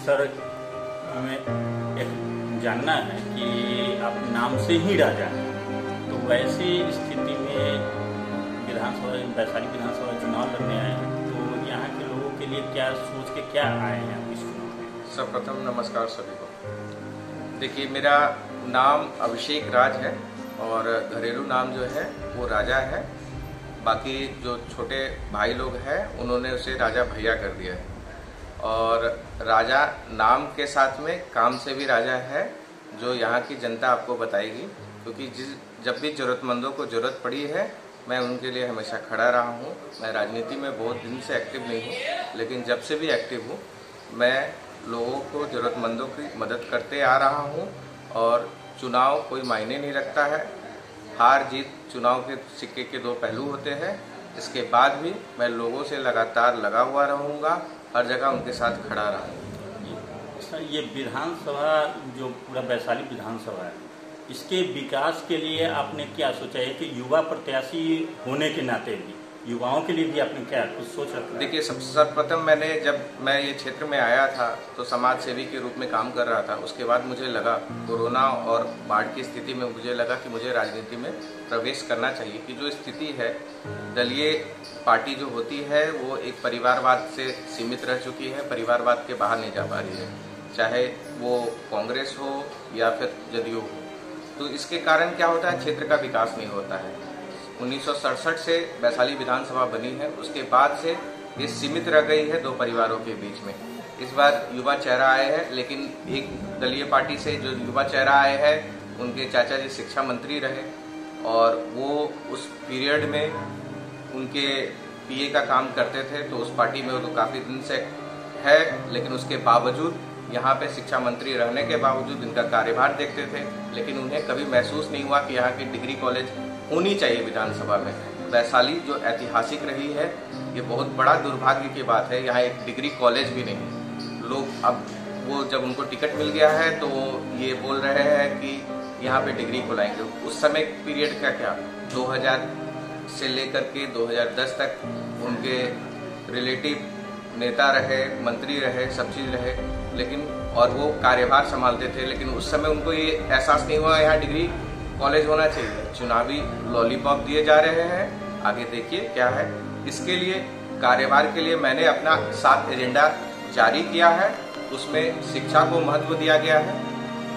Sir, हमें एक जानना है कि आप नाम से ही राजा हैं, तो वैसी स्थिति में वैशाली विधानसभा चुनाव लड़ने आए हैं, तो यहाँ के लोगों के लिए क्या सोच के क्या आए हैं इस चुनाव में? सर्वप्रथम नमस्कार सभी को। देखिए, मेरा नाम अभिषेक राज है और घरेलू नाम जो है वो राजा है। बाकी जो छोटे भाई लोग हैं उन्होंने उसे राजा भैया कर दिया है। और राजा नाम के साथ में काम से भी राजा है, जो यहाँ की जनता आपको बताएगी, क्योंकि जब भी ज़रूरतमंदों को ज़रूरत पड़ी है मैं उनके लिए हमेशा खड़ा रहा हूँ। मैं राजनीति में बहुत दिन से एक्टिव नहीं हूँ, लेकिन जब से भी एक्टिव हूँ मैं लोगों को, ज़रूरतमंदों की मदद करते आ रहा हूँ। और चुनाव कोई मायने नहीं रखता है, हार जीत चुनाव के सिक्के के दो पहलू होते हैं। इसके बाद भी मैं लोगों से लगातार लगा हुआ रहूँगा, हर जगह उनके साथ खड़ा रहूँगा। सर, ये विधानसभा जो पूरा वैशाली विधानसभा है, इसके विकास के लिए आपने क्या सोचा है कि युवा प्रत्याशी होने के नाते भी युवाओं के लिए भी आपने क्या कुछ सोच रखा? देखिए, सर्वप्रथम जब मैं ये क्षेत्र में आया था तो समाज सेवी के रूप में काम कर रहा था। उसके बाद मुझे लगा, कोरोना और बाढ़ की स्थिति में मुझे लगा कि मुझे राजनीति में प्रवेश करना चाहिए। कि जो स्थिति है, दलीय पार्टी जो होती है वो एक परिवारवाद से सीमित रह चुकी है, परिवारवाद के बाहर नहीं जा पा रही है, चाहे वो कांग्रेस हो या फिर जदयू हो। तो इसके कारण क्या होता है, क्षेत्र का विकास नहीं होता है। 1967 से वैशाली विधानसभा बनी है, उसके बाद से ये सीमित रह गई है दो परिवारों के बीच में। इस बार युवा चेहरा आए हैं, लेकिन एक दलीय पार्टी से जो युवा चेहरा आए हैं उनके चाचा जी शिक्षा मंत्री रहे और वो उस पीरियड में उनके पीए का काम करते थे, तो उस पार्टी में वो तो काफ़ी दिन से है। लेकिन उसके बावजूद यहाँ पे शिक्षा मंत्री रहने के बावजूद इनका कार्यभार देखते थे, लेकिन उन्हें कभी महसूस नहीं हुआ कि यहाँ की डिग्री कॉलेज होनी चाहिए विधानसभा में। वैशाली जो ऐतिहासिक रही है, ये बहुत बड़ा दुर्भाग्य की बात है, यहाँ एक डिग्री कॉलेज भी नहीं। लोग अब वो जब उनको टिकट मिल गया है तो ये बोल रहे हैं कि यहाँ पे डिग्री खोलाएंगे। उस समय पीरियड का क्या, 2000 से लेकर के 2010 तक उनके रिलेटिव नेता रहे, मंत्री रहे, सब चीज़ रहे, लेकिन और वो कार्यभार संभालते थे। लेकिन उस समय उनको ये एहसास नहीं हुआ यहाँ डिग्री कॉलेज होना चाहिए। चुनावी लॉलीपॉप दिए जा रहे हैं, आगे देखिए क्या है। इसके लिए कार्यभार के लिए मैंने अपना 7 एजेंडा जारी किया है, उसमें शिक्षा को महत्व दिया गया है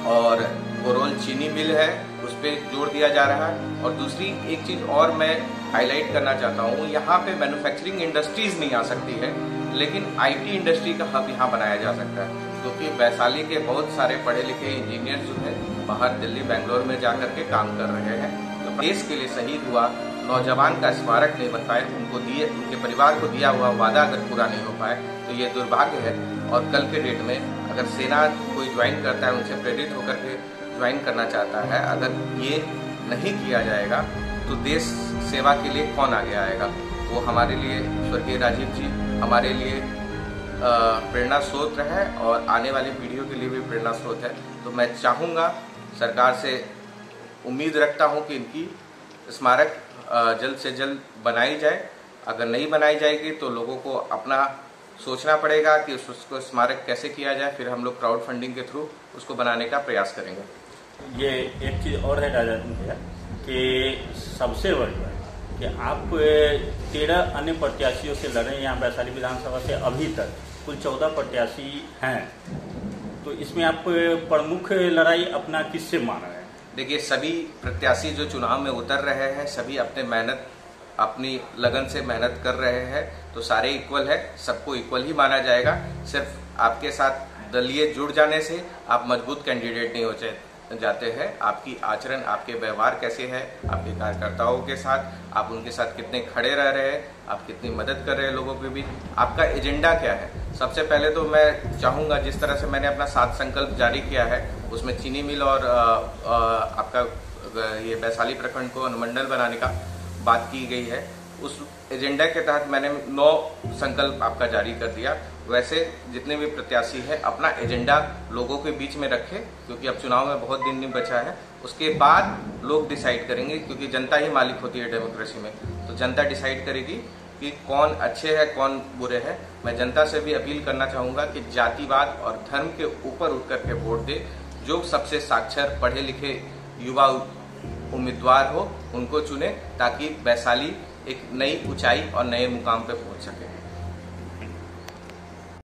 और बोरोल चीनी मिल है उस पर जोर दिया जा रहा है। और दूसरी एक चीज़ और मैं हाईलाइट करना चाहता हूँ, यहाँ पे मैन्युफैक्चरिंग इंडस्ट्रीज नहीं आ सकती है, लेकिन आईटी इंडस्ट्री का हब यहाँ बनाया जा सकता है, क्योंकि वैशाली के बहुत सारे पढ़े लिखे इंजीनियर जो है बाहर दिल्ली बेंगलोर में जाकर के काम कर रहे हैं। तो देश के लिए शहीद हुआ नौजवान का स्मारक नहीं बन पाए, उनके परिवार को दिया हुआ वादा अगर पूरा नहीं हो पाए तो ये दुर्भाग्य है। और कल के डेट में अगर सेना कोई ज्वाइन करता है, उनसे प्रेरित होकर के ज्वाइन करना चाहता है, अगर ये नहीं किया जाएगा तो देश सेवा के लिए कौन आगे आएगा? वो हमारे लिए स्वर्गीय राजीव जी हमारे लिए प्रेरणा स्रोत है और आने वाली पीढ़ियों के लिए भी प्रेरणा स्रोत है। तो मैं चाहूँगा, सरकार से उम्मीद रखता हूँ कि इनकी स्मारक जल्द से जल्द बनाई जाए। अगर नहीं बनाई जाएगी तो लोगों को अपना सोचना पड़ेगा कि उसको स्मारक कैसे किया जाए, फिर हम लोग क्राउड फंडिंग के थ्रू उसको बनाने का प्रयास करेंगे। ये एक चीज़ और है राजा भैया कि सबसे बड़ी बात कि आप 13 अन्य प्रत्याशियों से लड़े यहाँ वैशाली विधानसभा से, अभी तक कुल 14 प्रत्याशी हैं, तो इसमें आप प्रमुख लड़ाई अपना किससे मान रहे हैं? देखिए, सभी प्रत्याशी जो चुनाव में उतर रहे हैं, सभी अपनी लगन से मेहनत कर रहे हैं, तो सारे इक्वल है, सबको इक्वल ही माना जाएगा। सिर्फ आपके साथ दलीय जुड़ जाने से आप मजबूत कैंडिडेट नहीं हो जाते हैं। आपकी आचरण, आपके व्यवहार कैसे है, आपके कार्यकर्ताओं के साथ, आप उनके साथ कितने खड़े रह रहे हैं, आप कितनी मदद कर रहे हैं लोगों के बीच, आपका एजेंडा क्या है। सबसे पहले तो मैं चाहूँगा, जिस तरह से मैंने अपना 7 संकल्प जारी किया है, उसमें चीनी मिल और आपका ये वैशाली प्रखंड को अनुमंडल बनाने का बात की गई है। उस एजेंडा के तहत मैंने 9 संकल्प आपका जारी कर दिया। वैसे जितने भी प्रत्याशी हैं अपना एजेंडा लोगों के बीच में रखें, क्योंकि अब चुनाव में बहुत दिन नहीं बचा है। उसके बाद लोग डिसाइड करेंगे, क्योंकि जनता ही मालिक होती है डेमोक्रेसी में, तो जनता डिसाइड करेगी कि कौन अच्छे हैं कौन बुरे हैं। मैं जनता से भी अपील करना चाहूँगा कि जातिवाद और धर्म के ऊपर उठ करके वोट दे। जो सबसे साक्षर पढ़े लिखे युवा उम्मीदवार हो उनको चुने, ताकि वैशाली एक नई ऊंचाई और नए मुकाम पर पहुंच सके।